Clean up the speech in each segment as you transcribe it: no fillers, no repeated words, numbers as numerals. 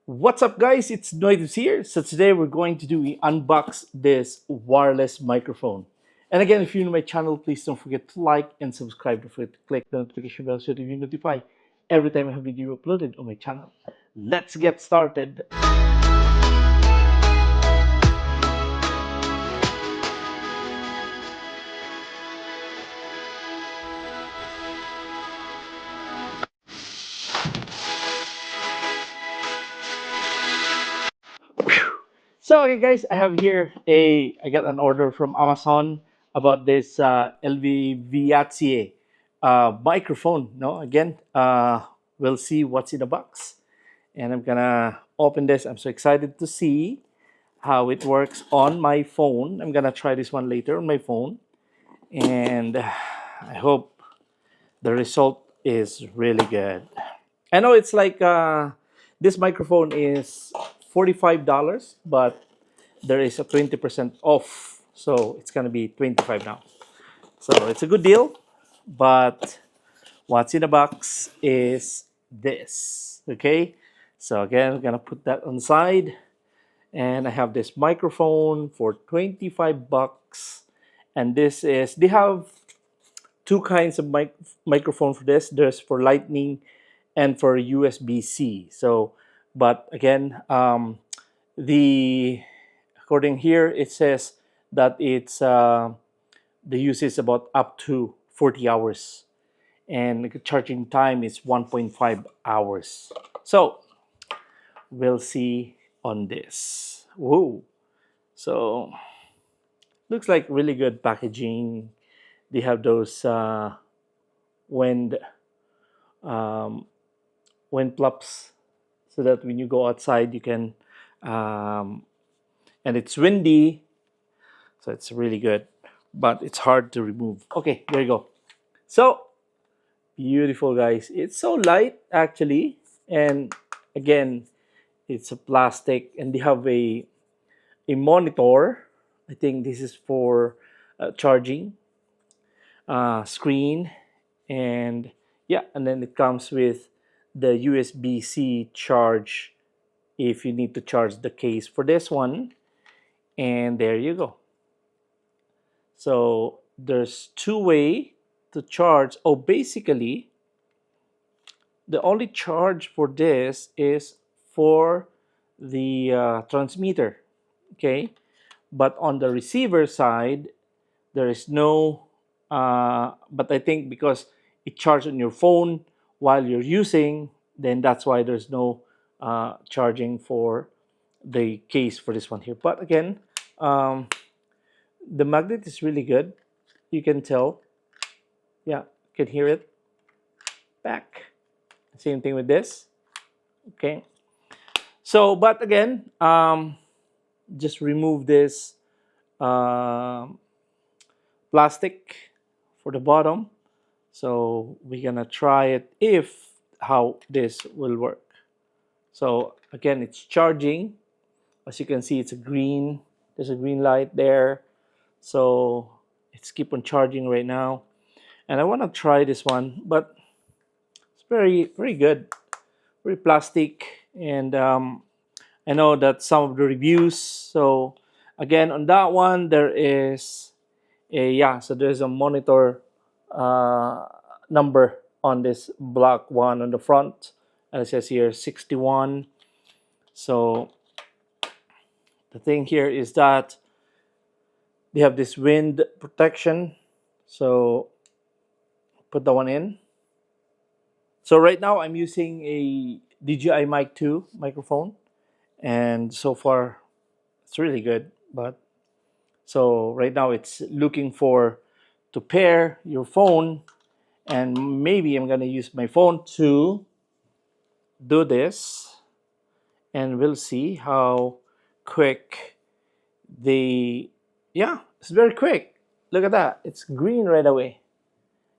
What's up, guys? It's NoyTebs here. So today we're going to unbox this wireless microphone. And again, if you're new to my channel, please don't forget to like and subscribe. Don't forget to click the notification bell so that you're notified every time I have a video uploaded on my channel. Let's get started. So okay, guys, I got an order from Amazon about this Lvviace microphone. No, again, we'll see what's in the box, and I'm gonna open this. I'm so excited to see how it works on my phone. I'm gonna try this one later on my phone, and I hope the result is really good. I know it's like this microphone is $45, but there is a 20% off, so it's gonna be 25 now. So it's a good deal, but what's in the box is this. Okay, so again, I'm gonna put that on the side, and I have this microphone for 25 bucks, and they have two kinds of microphone for this. There's for Lightning and for USB-C. So, but again, the according here it says that the use is about up to 40 hours, and the charging time is 1.5 hours. So we'll see on this. Whoa! So looks like really good packaging. They have those wind um, wind flaps, so that when you go outside you can and it's windy, so it's really good, but it's hard to remove. Okay, there you go. So beautiful, guys. It's so light actually, and again, it's a plastic, and they have a monitor. I think this is for charging screen, and yeah, and then it comes with the USB-C charge if you need to charge the case for this one, and there you go. So there's two-way to charge. Oh, basically the only charge for this is for the transmitter. Okay, but on the receiver side there is no but I think because it charges on your phone while you're using, then that's why there's no charging for the case for this one here. But again, um, the magnet is really good. You can tell. Yeah, you can hear it back. Same thing with this. Okay. So, but again, just remove this um plastic for the bottom. So we're gonna try it if how this will work. So again, it's charging. As you can see, it's a green. There's a green light there. So it's keep on charging right now. And I want to try this one, but it's very good. Very plastic, and I know that some of the reviews. So again, on that one, there is so there's a monitor uh, number on this black one on the front, and it says here 61. So the thing here is that they have this wind protection. So put that one in. So right now I'm using a DJI Mic 2 microphone, and so far it's really good. But so right now it's looking for to pair your phone, and maybe I'm gonna use my phone to do this, and we'll see how quick the yeah, it's very quick. Look at that, it's green right away.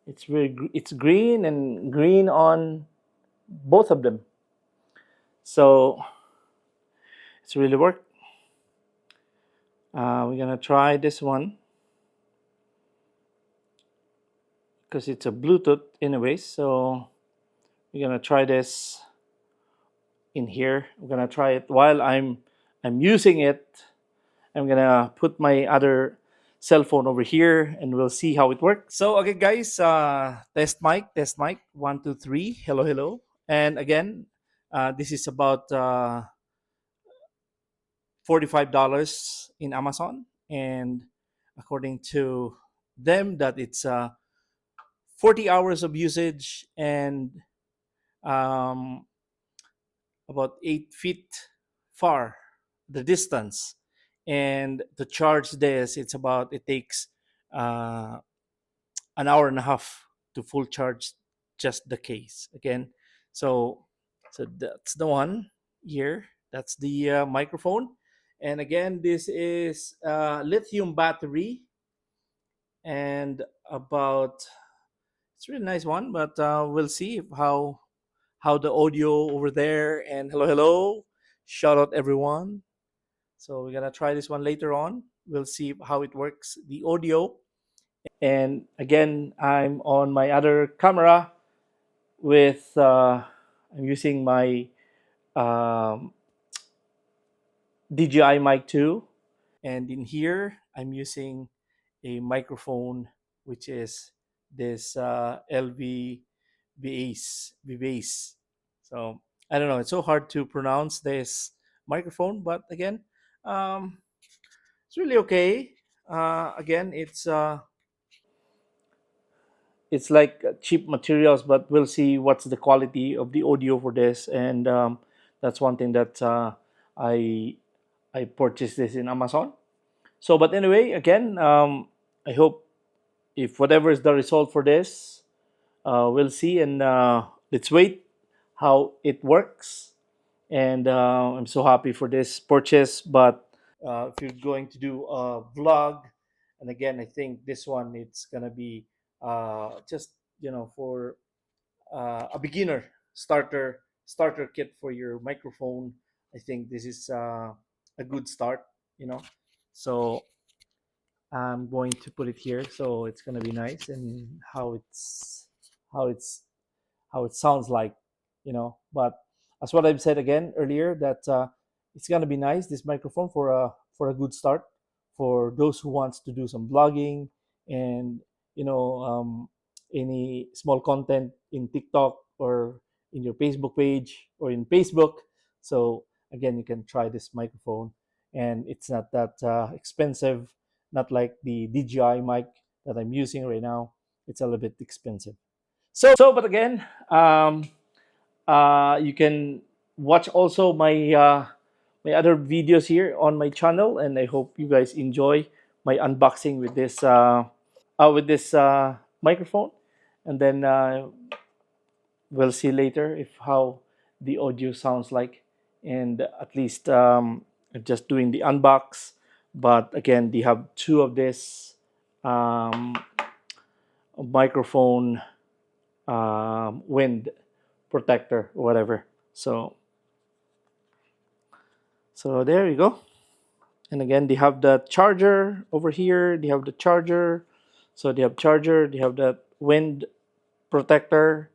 It's green and green on both of them. So it's really worked. We're gonna try this one because it's a Bluetooth anyway. So we're gonna try this in here. I'm gonna try it while I'm using it. I'm gonna put my other cell phone over here and we'll see how it works. So okay guys, test mic, 1 2 3, hello hello. And again, this is about $45 in Amazon, and according to them that it's 40 hours of usage and um, about 8 feet far the distance. And to charge this, it takes uh, an hour and a half to full charge just the case again. So so that's the one here. That's the microphone. And again, this is lithium battery, and about, it's a really nice one, but we'll see how the audio over there. And hello hello, shout out everyone. So we're gonna try this one later on. We'll see how it works, the audio. And again, I'm on my other camera with I'm using my um, DJI mic 2, and in here I'm using a microphone which is this Lvviace. So I don't know, it's so hard to pronounce this microphone, but again, um, it's really okay. Again, it's like cheap materials, but we'll see what's the quality of the audio for this. And that's one thing that I I purchased this in Amazon. So, but anyway, again, I hope, if whatever is the result for this, we'll see, and let's wait how it works. And I'm so happy for this purchase. But if you're going to do a vlog, and again, I think this one, it's gonna be just, for a beginner starter kit for your microphone. I think this is a good start. You know, so I'm going to put it here, so it's gonna be nice, and how it's how it sounds like, But as what I've said again earlier, that it's gonna be nice, this microphone, for a good start for those who wants to do some vlogging, and you know um, any small content in TikTok or in your Facebook page or in Facebook. So again, you can try this microphone, and it's not that expensive, not like the DJI mic that I'm using right now. It's a little bit expensive. So, but again, you can watch also my other videos here on my channel, and I hope you guys enjoy my unboxing with this microphone. And then we'll see later if how the audio sounds like. And at least I'm just doing the unbox. But again, they have two of this um, microphone wind protector or whatever. So there you go. And again, they have the charger over here. They have the charger. So they have charger. They have the wind protector,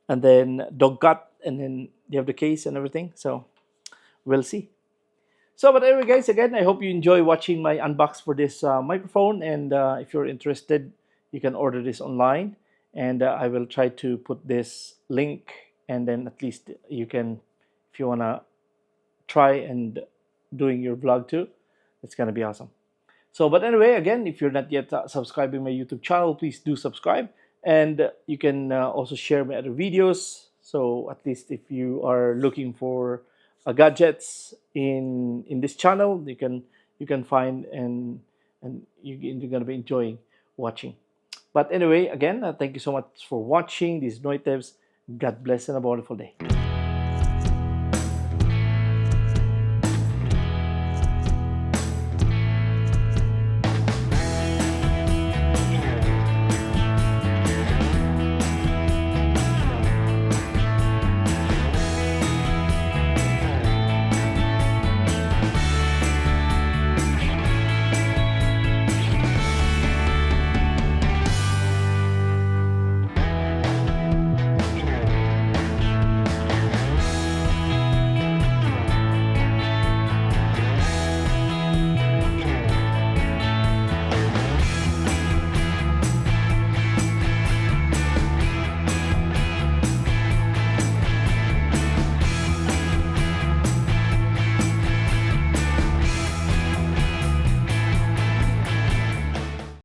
and then dog cut, and then they have the case and everything. So we'll see. So, but anyway, guys, again, I hope you enjoy watching my unbox for this microphone. And if you're interested, you can order this online. And I will try to put this link, and then at least you can, if you want to try and doing your vlog too, it's going to be awesome. So, but anyway, again, if you're not yet subscribing my YouTube channel, please do subscribe. And you can also share my other videos. So at least if you are looking for gadgets in this channel, you can find, and you're gonna be enjoying watching. But anyway, again, thank you so much for watching. This is NoyTebs. God bless and a wonderful day.